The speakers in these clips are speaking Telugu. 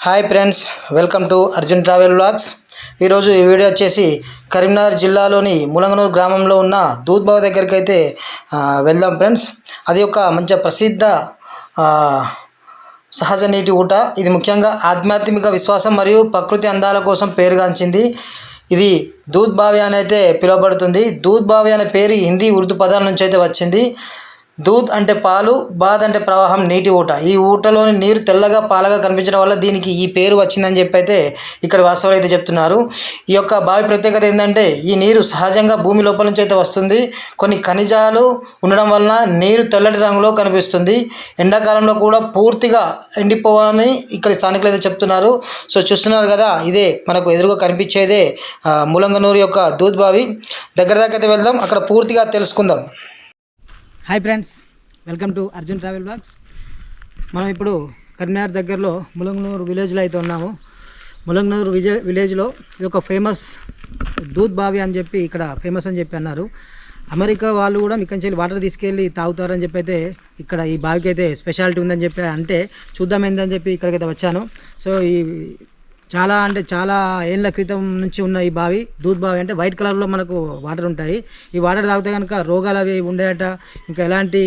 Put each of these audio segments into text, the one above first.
Hi friends, welcome to Arjun travel vlogs. ఈరోజు ఈ వీడియో వచ్చేసి కరీంనగర్ జిల్లాలోని ములంగనూరు గ్రామంలో ఉన్న దూద్బావ దగ్గరికి అయితే వెళ్దాం ఫ్రెండ్స్. అది ఒక మంచి ప్రసిద్ధ సహజ నీటి ఊట. ఇది ముఖ్యంగా ఆధ్యాత్మిక విశ్వాసం మరియు ప్రకృతి అందాల కోసం పేరుగాంచింది. ఇది దూద్బావి అని అయితే పిలువబడుతుంది. దూద్బావి అనే పేరు హిందీ ఉర్దూ పదాల నుంచి అయితే వచ్చింది. దూద్ అంటే పాలు, బాద్ అంటే ప్రవాహం, నీటి ఊట. ఈ ఊటలోని నీరు తెల్లగా పాలగా కనిపించడం వల్ల దీనికి ఈ పేరు వచ్చిందని చెప్పి అయితే ఇక్కడ వాస్తవాలు అయితే చెప్తున్నారు. ఈ యొక్క బావి ప్రత్యేకత ఏంటంటే ఈ నీరు సహజంగా భూమి లోపల నుంచి అయితే వస్తుంది. కొన్ని ఖనిజాలు ఉండడం వలన నీరు తెల్లటి రంగులో కనిపిస్తుంది. ఎండాకాలంలో కూడా పూర్తిగా ఎండిపోవని ఇక్కడ స్థానికులు అయితే చెప్తున్నారు. సో చూస్తున్నారు కదా, ఇదే మనకు ఎదురుగా కనిపించేదే ములంగనూరు యొక్క దూద్ బావి. దగ్గర దాకా అయితే వెళ్దాం, అక్కడ పూర్తిగా తెలుసుకుందాం. Hi friends, welcome to Arjun travel blogs. మనం ఇప్పుడు కరీంనగర్ దగ్గరలో ములంగనూరు విలేజ్లో అయితే ఉన్నాము. ములంగనూరు విలేజ్లో ఇది ఒక ఫేమస్ దూద్ బావి అని చెప్పి ఇక్కడ ఫేమస్ అని చెప్పి అన్నారు. అమెరికా వాళ్ళు కూడా ఇక్కడి నుంచి వాటర్ తీసుకెళ్ళి తాగుతారని చెప్పి అయితే ఇక్కడ ఈ బావికి అయితే స్పెషాలిటీ ఉందని చెప్పి అంటే చూద్దాం ఏందని చెప్పి ఇక్కడికైతే వచ్చాను. సో ఈ చాలా ఏళ్ళ క్రితం నుంచి ఉన్న ఈ బావి దూద్ బావి అంటే వైట్ కలర్లో మనకు వాటర్ ఉంటాయి. ఈ వాటర్ తాగితే కనుక రోగాలు అవి ఉండేట, ఇంకా ఎలాంటి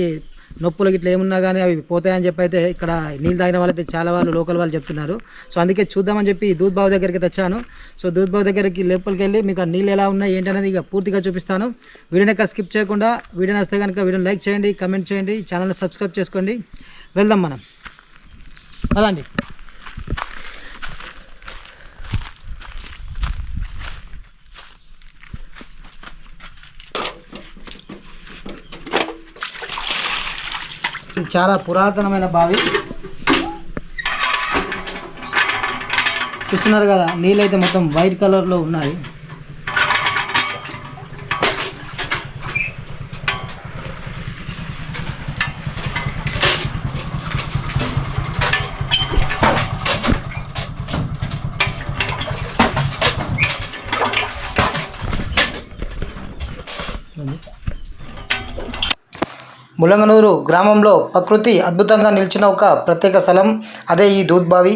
నొప్పులు ఇట్లా ఏమున్నా కానీ అవి పోతాయని చెప్పి అయితే ఇక్కడ నీళ్ళు తాగిన వాళ్ళైతే చాలా వాళ్ళు లోకల్ వాళ్ళు చెప్తున్నారు. సో అందుకే చూద్దామని చెప్పి దూద్ బావి దగ్గరికి తెచ్చాను. సో దూద్ బావి దగ్గరికి లోపలికి వెళ్ళి మీకు ఆ నీళ్ళు ఎలా ఉన్నాయి ఏంటనేది ఇక పూర్తిగా చూపిస్తాను. వీడియోని ఎక్కడ స్కిప్ చేయకుండా వీడియో నచ్చితే కనుక వీడియోని లైక్ చేయండి, కమెంట్ చేయండి, ఛానల్ని సబ్స్క్రైబ్ చేసుకోండి. వెళ్దాం మనం. అదండి చాలా పురాతనమైన బావి. చూస్తున్నారు కదా, నీళ్ళు అయితే మొత్తం వైట్ కలర్లో ఉన్నాయి. ములంగనూరు గ్రామంలో ప్రకృతి అద్భుతంగా నిలిచిన ఒక ప్రత్యేక స్థలం, అదే ఈ దూద్ బావి.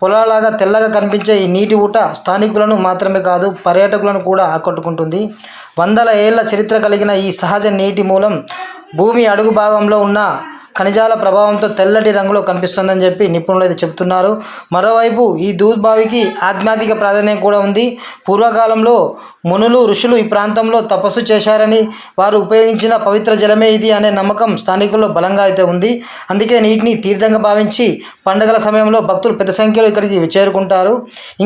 పొలాలాగా తెల్లగా కనిపించే ఈ నీటి ఊట స్థానికులను మాత్రమే కాదు, పర్యాటకులను కూడా ఆకట్టుకుంటుంది. వందల ఏళ్ల చరిత్ర కలిగిన ఈ సహజ నీటి మూలం భూమి అడుగు భాగంలో ఉన్న ఖనిజాల ప్రభావంతో తెల్లటి రంగులో కనిపిస్తుందని చెప్పి నిపుణులు అయితే చెప్తున్నారు. మరోవైపు ఈ దూద్ బావికి ఆధ్యాత్మిక ప్రాధాన్యం కూడా ఉంది. పూర్వకాలంలో మునులు, ఋషులు ఈ ప్రాంతంలో తపస్సు చేశారని, వారు ఉపయోగించిన పవిత్ర జలమే ఇది అనే నమ్మకం స్థానికుల్లో బలంగా అయితే ఉంది. అందుకే నీటిని తీర్థంగా భావించి పండుగల సమయంలో భక్తులు పెద్ద సంఖ్యలో ఇక్కడికి చేరుకుంటారు.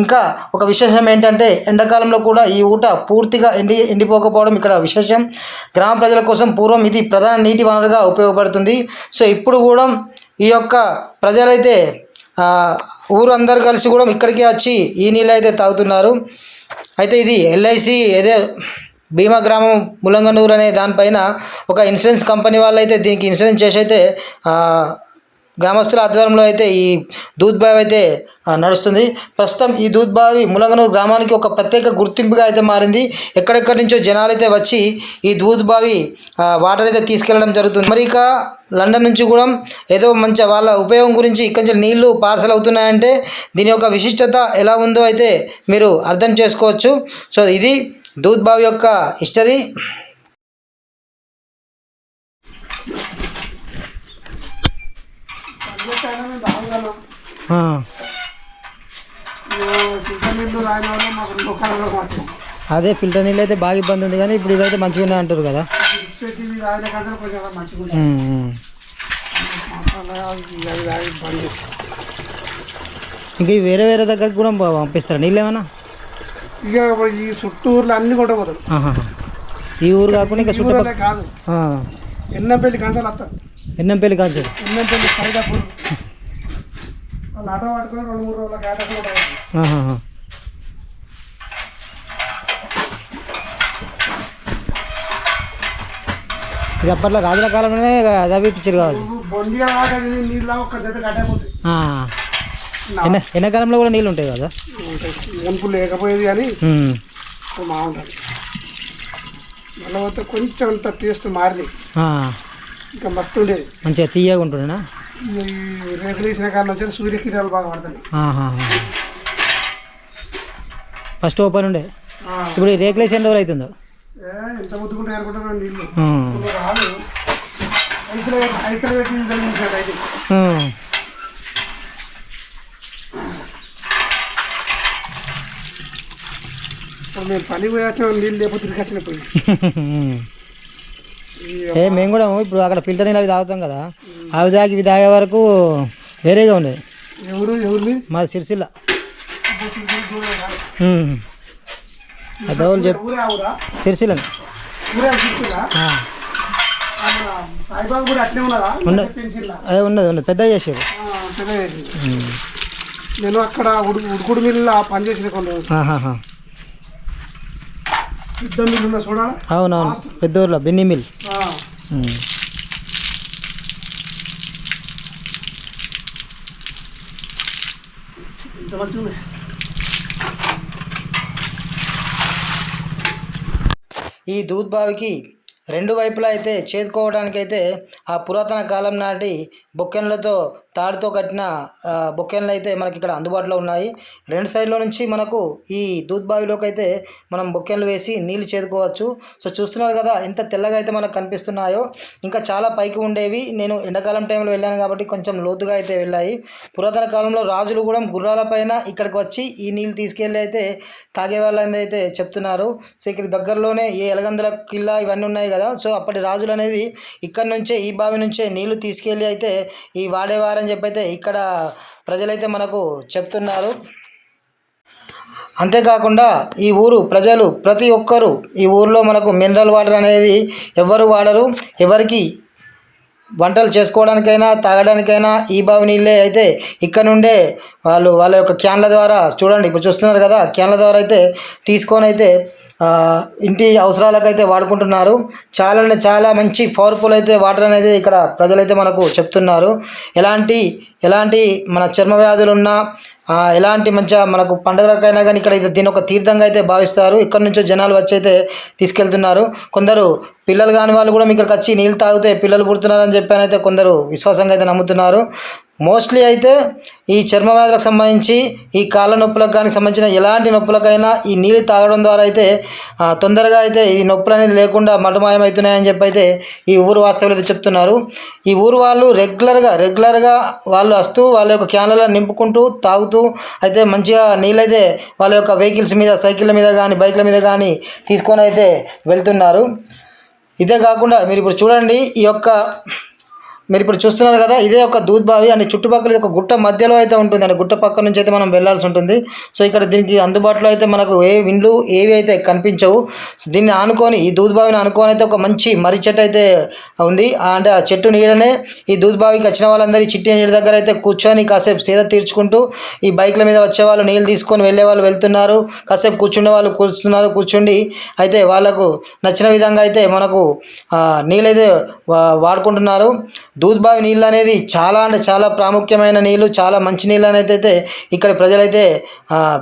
ఇంకా ఒక విశేషం ఏంటంటే ఎండాకాలంలో కూడా ఈ ఊట పూర్తిగా ఎండిపోకపోవడం ఇక్కడ విశేషం. గ్రామ ప్రజల కోసం పూర్వం ఇది ప్రధాన నీటి వనరుగా ఉపయోగపడుతుంది. సో ఇప్పుడు కూడా ఈ యొక్క ప్రజలైతే ఊరు అందరు కలిసి కూడా ఇక్కడికే వచ్చి ఈ నీళ్ళు అయితే తాగుతున్నారు. అయితే ఇది ఎల్ఐసి ఏదే భీమా గ్రామం ములంగనూరు అనే దానిపైన ఒక ఇన్సూరెన్స్ కంపెనీ వాళ్ళు అయితే దీనికి ఇన్సూరెన్స్ చేసి అయితే గ్రామస్తుల ఆధ్వర్యంలో అయితే ఈ దూద్ బావి అయితే నడుస్తుంది. ప్రస్తుతం ఈ దూద్ బావి ములంగనూరు గ్రామానికి ఒక ప్రత్యేక గుర్తింపుగా అయితే మారింది. ఎక్కడెక్కడి నుంచో జనాలు అయితే వచ్చి ఈ దూద్ బావి వాటర్ అయితే తీసుకెళ్లడం జరుగుతుంది. అమెరికా, లండన్ నుంచి కూడా ఏదో మంచి వాళ్ళ ఉపయోగం గురించి ఇక్కడి నుంచి నీళ్లు పార్సల్ అవుతున్నాయంటే దీని యొక్క విశిష్టత ఎలా ఉందో అయితే మీరు అర్థం చేసుకోవచ్చు. సో ఇది దూద్ బావి యొక్క హిస్టరీ. అదే ఫిల్టర్ నీళ్ళు అయితే బాగా ఇబ్బంది ఉంది, కానీ ఇప్పుడు ఇవైతే మంచిగా ఉన్నాయి అంటారు కదా. ఇంకా వేరే వేరే దగ్గరికి కూడా పంపిస్తారా నీళ్ళు ఏమన్నా? ఇక ఈ చుట్టూరులో అన్ని కొట్టబోతారు. ఈ ఊరు కాకుండా ఇంకా చుట్టూ కాదు, ఎన్నంపల్లి కాంచాలు వస్తారు. ఎన్నంపల్లి కాంచాలు, ఎన్నంపల్లి సైదాపూర్ వాళ్ళు ఆటో పట్టుకుని 2-3 రోజుల కేటాకు కూడా ఇది అప్పట్లో రాజుల కాలంలోనే చదివించారు కావాలి. బొండిగా నీళ్ళు ఒక్క జత కట్టకపోతుంది. ఎండాకాలంలో కూడా నీళ్ళు ఉంటాయి కదా, ఎంపు లేకపోయేది కానీ బాగుంటుంది. మళ్ళీ పోతే కొంచెం అంత టేస్ట్ మారింది, ఇంకా మస్తు ఉండేది, మంచిగా తీయగా ఉంటుండేనా. ఈ రేకులు వేసిన కాడ నుంచి సూర్యకిరణాలు బాగా పడతాయి. ఫస్ట్ ఓపెన్ ఉండే, ఇప్పుడు ఈ రేకులు వేసి ఎన్ని రోజులు అవుతుందో? ఎంత ముద్దుకుంటే అనుకుంటున్నాను నీళ్ళు రాదు. ఐసలు పెట్టి జరిగించాడు అయితే మేము పని పోయాక నీళ్ళు లేకపోతే తిరిగి వచ్చినప్పుడు మేము కూడా ఇప్పుడు అక్కడ ఫిల్టర్ నీళ్ళు అవి తాగుతాం కదా, అవి తాగి ఇవి తాగే వరకు వేరేగా ఉండేది. ఎవరిది? మాది సిరిసిల్ల. అదోళ్ళు చెప్పు సిరిసిల్ల అదే ఉన్నది పెద్ద చేసారు. నేను అక్కడ ఉడుకుడు మిల్లు పనిచేసిన కొన్ని పెద్ద మిల్లు ఉన్నా చూడాలి. అవునవును, పెద్ద ఊర్లో బిన్ని మిల్. ఇంత మంచిగా ఈ దూద్ బావికి రెండు వైపులా అయితే చేదుకోవడానికైతే ఆ పురాతన కాలం నాటి బొక్కెన్లతో తాడుతో కట్టిన బొక్కెన్లు అయితే మనకి ఇక్కడ అందుబాటులో ఉన్నాయి. రెండు సైడ్లో నుంచి మనకు ఈ దూద్ బావిలోకి అయితే మనం బొక్కెన్లు వేసి నీళ్లు చేదుకోవచ్చు. సో చూస్తున్నారు కదా ఎంత తెల్లగా అయితే మనకు కనిపిస్తున్నాయో. ఇంకా చాలా పైకి ఉండేవి. నేను ఎండాకాలం టైంలో వెళ్ళాను కాబట్టి కొంచెం లోతుగా అయితే వెళ్ళాయి. పురాతన కాలంలో రాజులు కూడా గుర్రాల పైన ఇక్కడికి వచ్చి ఈ నీళ్ళు తీసుకెళ్ళి అయితే తాగేవాళ్ళని అయితే చెప్తున్నారు. సో ఇక్కడ దగ్గరలోనే ఈ ఎలగందుల కిల్లా ఇవన్నీ ఉన్నాయి కదా. సో అప్పటి రాజులు అనేది ఇక్కడ నుంచే ఈ బావి నుంచే నీళ్లు తీసుకెళ్ళి అయితే ఈ వాడేవారని చెప్పి అయితే ఇక్కడ ప్రజలైతే మనకు చెప్తున్నారు. అంతేకాకుండా ఈ ఊరు ప్రజలు ప్రతి ఒక్కరూ ఈ ఊరిలో మనకు మినరల్ వాటర్ అనేది ఎవ్వరు వాడరు. ఎవరికి వంటలు చేసుకోవడానికైనా తాగడానికైనా ఈ బావి నీళ్ళే అయితే ఇక్కడ నుండే వాళ్ళ యొక్క క్యాన్ల ద్వారా చూడండి ఇప్పుడు చూస్తున్నారు కదా, క్యాన్ల ద్వారా అయితే తీసుకొని అయితే ఇంటి అవసరాలకైతే వాడుకుంటున్నారు. చాలా మంచి పవర్ఫుల్ అయితే వాటర్ అనేది ఇక్కడ ప్రజలైతే మనకు చెప్తున్నారు. ఎలాంటి మన చర్మ వ్యాధులు ఉన్నా ఎలాంటి మంచిగా మనకు పండుగలకైనా కానీ ఇక్కడ దీని ఒక తీర్థంగా అయితే భావిస్తారు. ఇక్కడ నుంచో జనాలు వచ్చి అయితే తీసుకెళ్తున్నారు. కొందరు పిల్లలు కాని వాళ్ళు కూడా ఇక్కడికి వచ్చి నీళ్ళు తాగితే పిల్లలు పుడుతున్నారని చెప్పి అయితే కొందరు విశ్వాసంగా అయితే నమ్ముతున్నారు. మోస్ట్లీ అయితే ఈ చర్మ వ్యాధులకు సంబంధించి ఈ కాళ్ళ నొప్పులకు కానీ సంబంధించిన ఎలాంటి నొప్పులకైనా ఈ నీళ్ళు తాగడం ద్వారా అయితే తొందరగా అయితే ఈ నొప్పులు అనేది లేకుండా మటుమాయమవుతున్నాయని చెప్పి అయితే ఈ ఊరు వాస్తవులు అయితే చెప్తున్నారు. ఈ ఊరు వాళ్ళు రెగ్యులర్గా వాళ్ళు వస్తూ వాళ్ళ యొక్క క్యాన్లలో నింపుకుంటూ తాగుతూ అయితే మంచిగా నీళ్ళైతే వాళ్ళ యొక్క వెహికల్స్ మీద సైకిళ్ళ మీద కానీ బైక్ల మీద కానీ తీసుకొని అయితే వెళ్తున్నారు. ఇదే కాకుండా మీరు ఇప్పుడు చూడండి, మీరు ఇప్పుడు చూస్తున్నారు కదా, ఇదే ఒక దూద్ బావి అని చుట్టుపక్కల ఒక గుట్ట మధ్యలో అయితే ఉంటుంది. అని గుట్ట పక్క నుంచి అయితే మనం వెళ్ళాల్సి ఉంటుంది. సో ఇక్కడ దీనికి అందుబాటులో అయితే మనకు ఇండ్లు ఏవి అయితే కనిపించవు. సో దీన్ని ఆనుకొని ఈ దూద్ బావిని ఆనుకొని అయితే ఒక మంచి మర్రి చెట్టు అయితే ఉంది. అంటే ఆ చెట్టు నీడనే ఈ దూద్ బావికి వచ్చిన వాళ్ళందరూ చిట్టి నీళ్ళ దగ్గర అయితే కూర్చొని కాసేపు సేద తీర్చుకుంటూ ఈ బైక్ల మీద వచ్చే వాళ్ళు నీళ్ళు తీసుకొని వెళ్ళే వాళ్ళు వెళ్తున్నారు. కాసేపు కూర్చుండే వాళ్ళు కూర్చుండి అయితే వాళ్ళకు నచ్చిన విధంగా అయితే మనకు నీళ్ళైతే వాడుకుంటున్నారు. దూద్ బావి నీళ్ళు అనేది చాలా ప్రాముఖ్యమైన నీళ్ళు, చాలా మంచి నీళ్ళు అనేది అయితే ఇక్కడ ప్రజలైతే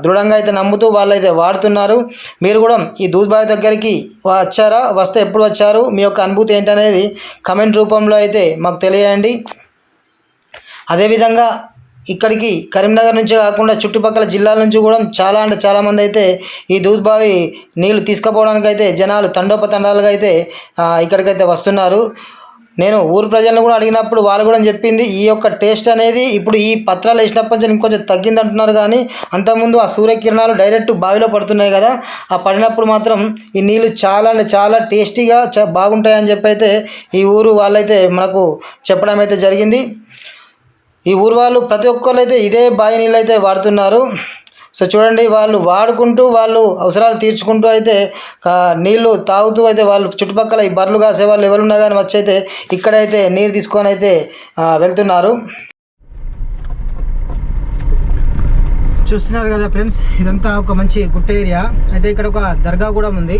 దృఢంగా అయితే నమ్ముతూ వాళ్ళైతే వాడుతున్నారు. మీరు కూడా ఈ దూద్ బావి దగ్గరికి వచ్చారా? వస్తే ఎప్పుడు వచ్చారు? మీ యొక్క అనుభూతి ఏంటనేది కమెంట్ రూపంలో అయితే మాకు తెలియజేయండి. అదేవిధంగా ఇక్కడికి కరీంనగర్ నుంచే కాకుండా చుట్టుపక్కల జిల్లాల నుంచి కూడా చాలామంది అయితే ఈ దూద్ బావి నీళ్ళు తీసుకుపోవడానికి అయితే జనాలు తండోపతండాలుగా అయితే ఇక్కడికైతే వస్తున్నారు. నేను ఊరు ప్రజలను కూడా అడిగినప్పుడు వాళ్ళు కూడా చెప్పింది ఈ యొక్క టేస్ట్ అనేది ఇప్పుడు ఈ పత్రాలు వేసినప్పటి నుంచి ఇంకొంచెం తగ్గింది అంటున్నారు. కానీ అంతకుముందు ఆ సూర్యకిరణాలు డైరెక్ట్ బావిలో పడుతున్నాయి కదా, ఆ పడినప్పుడు మాత్రం ఈ నీళ్ళు చాలా టేస్టీగా బాగుంటాయని చెప్పి అయితే ఈ ఊరు వాళ్ళైతే మనకు చెప్పడం అయితే జరిగింది. ఈ ఊరు వాళ్ళు ప్రతి ఒక్కరు అయితే ఇదే బావి నీళ్ళు అయితే వాడుతున్నారు. సో చూడండి, వాళ్ళు వాడుకుంటూ వాళ్ళు అవసరాలు తీర్చుకుంటూ అయితే నీళ్లు తాగుతూ అయితే వాళ్ళు చుట్టుపక్కల ఈ బర్రెలు కాసే వాళ్ళు ఎవరున్నా కానీ వచ్చి అయితే ఇక్కడైతే నీరు తీసుకొని అయితే వెళ్తున్నారు. చూస్తున్నారు కదా ఫ్రెండ్స్, ఇదంతా ఒక మంచి గుట్ట ఏరియా. అయితే ఇక్కడ ఒక దర్గా కూడా ఉంది.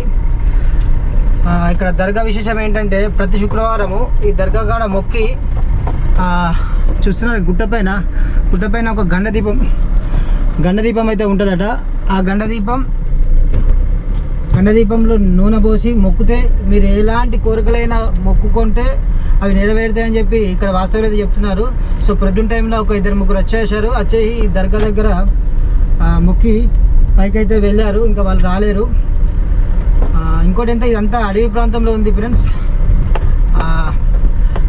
ఇక్కడ దర్గా విశేషం ఏంటంటే ప్రతి శుక్రవారము ఈ దర్గా కాడ మొక్కి చూస్తున్నారు గుట్టపైన ఒక గండదీపం అయితే ఉంటుందట. ఆ గండదీపంలో నూనె పోసి మొక్కితే మీరు ఎలాంటి కోరికలైనా మొక్కుకుంటే అవి నెరవేరుతాయని చెప్పి ఇక్కడ వాస్తవులు అయితే చెప్తున్నారు. సో ప్రొద్దున టైంలో ఒక 2-3 వచ్చేసారు. వచ్చేసి దర్గా దగ్గర మొక్కి పైకి అయితే వెళ్ళారు. ఇంకా వాళ్ళు రాలేరు. ఇంకోటి ఎంత, ఇదంతా అడవి ప్రాంతంలో ఉంది ఫ్రెండ్స్.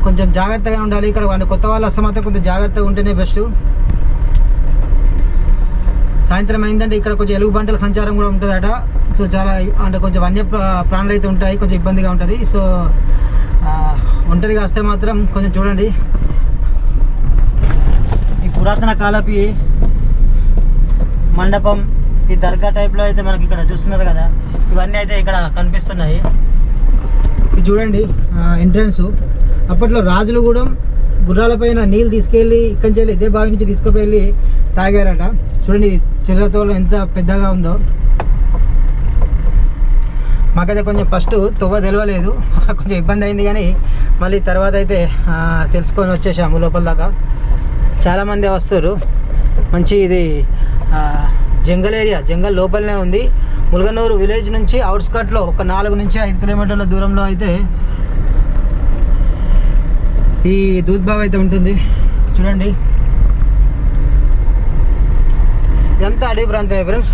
కొంచెం జాగ్రత్తగా ఉండాలి. ఇక్కడ కొత్త వాళ్ళు వస్తే మాత్రం కొంచెం జాగ్రత్తగా ఉంటేనే బెస్ట్. సాయంత్రం అయిందంటే ఇక్కడ కొంచెం ఎలుగుబంటల సంచారం కూడా ఉంటుందట. సో చాలా అంటే కొంచెం వన్య ప్రాణులు అయితే ఉంటాయి, కొంచెం ఇబ్బందిగా ఉంటుంది. సో ఒంటరిగా వస్తే మాత్రం కొంచెం చూడండి. ఈ పురాతన కాలపు మండపం, ఈ దర్గా టైప్లో అయితే మనకి ఇక్కడ చూస్తున్నారు కదా, ఇవన్నీ అయితే ఇక్కడ కనిపిస్తున్నాయి. ఇది చూడండి ఎంట్రన్స్. అప్పట్లో రాజులు కూడా గుర్రాలపైన నీళ్ళు తీసుకెళ్ళి ఇక్కడి నుంచి ఇదే బావి నుంచి తీసుకువెళ్ళి తాగారట. చూడండి చిల్లతో ఎంత పెద్దగా ఉందో. మాకైతే కొంచెం ఫస్ట్ తొవ్వ తెలియలేదు, కొంచెం ఇబ్బంది అయింది. కానీ మళ్ళీ తర్వాత అయితే తెలుసుకొని వచ్చేసాము లోపల దాకా. చాలామంది వస్తారు. మంచి ఇది జంగల్ ఏరియా, జంగల్ లోపలనే ఉంది. ములుగనూరు విలేజ్ నుంచి అవుట్స్కట్లో ఒక 4 నుంచి 5 కిలోమీటర్ల దూరంలో అయితే ఈ దూద్ బావి అయితే ఉంటుంది. చూడండి ఇదంతా అడవి ప్రాంతమే ఫ్రెండ్స్.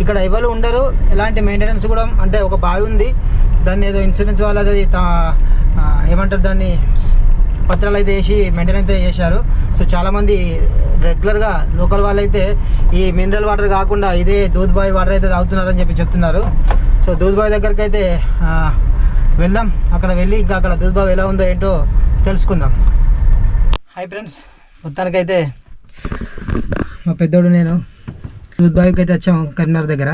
ఇక్కడ ఎవరు ఉండరు, ఎలాంటి మెయింటెనెన్స్ కూడా. అంటే ఒక బావి ఉంది, దాన్ని ఏదో ఇన్సూరెన్స్ వాళ్ళది ఏమంటారు దాన్ని పత్రాలు అయితే వేసి మెయింటెనెన్స్ అయితే చేశారు. సో చాలామంది రెగ్యులర్గా లోకల్ వాళ్ళు అయితే ఈ మినరల్ వాటర్ కాకుండా ఇదే దూద్ బావి వాటర్ అయితే తాగుతున్నారని చెప్పి చెప్తున్నారు. సో దూద్ బావి దగ్గరికి అయితే వెళ్దాం. అక్కడ వెళ్ళి ఇంకా అక్కడ దూద్ బావి ఎలా ఉందో ఏంటో తెలుసుకుందాం. హాయ్ ఫ్రెండ్స్, మొత్తానికైతే మా పెద్దోడు నేను దూద్ బావికి అయితే వచ్చాము కరీంనగర్ దగ్గర.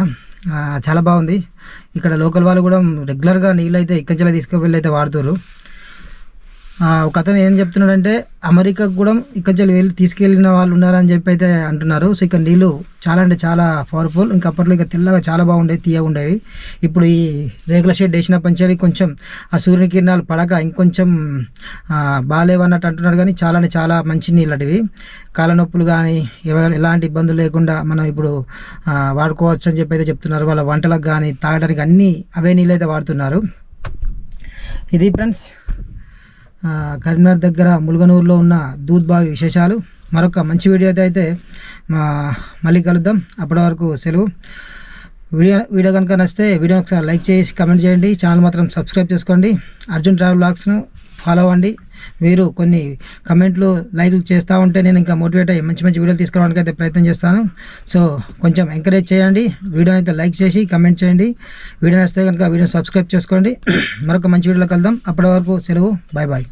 చాలా బాగుంది. ఇక్కడ లోకల్ వాళ్ళు కూడా రెగ్యులర్గా నీళ్ళు అయితే ఇక్కడి నుంచి తీసుకువెళ్ళి అయితే వాడుతారు. ఒక అతను ఏం చెప్తున్నాడంటే అమెరికాకు కూడా ఇక్కడి నుంచి వెళ్ళి తీసుకెళ్ళిన వాళ్ళు ఉన్నారని చెప్పి అయితే అంటున్నారు. సో ఇక్కడ నీళ్ళు చాలా అంటే చాలా పవర్ఫుల్. ఇంకా అప్పట్లో ఇక తెల్లగా చాలా బాగుండేవి, తీయగా ఉండేవి. ఇప్పుడు ఈ రేకుల షెడ్ వేసినప్పటి నుంచి కొంచెం ఆ సూర్యకిరణాలు పడక ఇంకొంచెం బాగాలేవన్నట్టు అంటున్నారు. కానీ చాలా అంటే చాలా మంచి నీళ్ళు అటివి. కాళ్ళ నొప్పులు కానీ ఎలాంటి ఇబ్బందులు లేకుండా మనం ఇప్పుడు వాడుకోవచ్చు అని చెప్పి అయితే చెప్తున్నారు. వాళ్ళ వంటలకు కానీ తాగడానికి అన్నీ అవే నీళ్ళు అయితే వాడుతున్నారు. ఇది ఫ్రెండ్స్ కరీంనగర్ దగ్గర ములుగనూరులో ఉన్న దూద్ బావి విశేషాలు. మరొక మంచి వీడియో అయితే మళ్ళీ కలుద్దాం. అప్పటి వరకు సెలవు. వీడియో కనుక నచ్చితే వీడియోని ఒకసారి లైక్ చేసి కమెంట్ చేయండి. ఛానల్ మాత్రం సబ్స్క్రైబ్ చేసుకోండి. అర్జున్ ట్రావెల్ బ్లాగ్స్ను ఫాలో అవ్వండి. మీరు కొన్ని కమెంట్లు లైక్లు చేస్తూ ఉంటే నేను ఇంకా మోటివేట్ అయ్యి మంచి మంచి వీడియోలు తీసుకోవడానికి అయితే ప్రయత్నం చేస్తాను. సో కొంచెం ఎంకరేజ్ చేయండి. వీడియోని అయితే లైక్ చేసి కమెంట్ చేయండి. వీడియో నచ్చితే కనుక వీడియోని సబ్స్క్రైబ్ చేసుకోండి. మరొక మంచి వీడియోలో కలుద్దాం. అప్పటి వరకు సెలవు. Bye bye.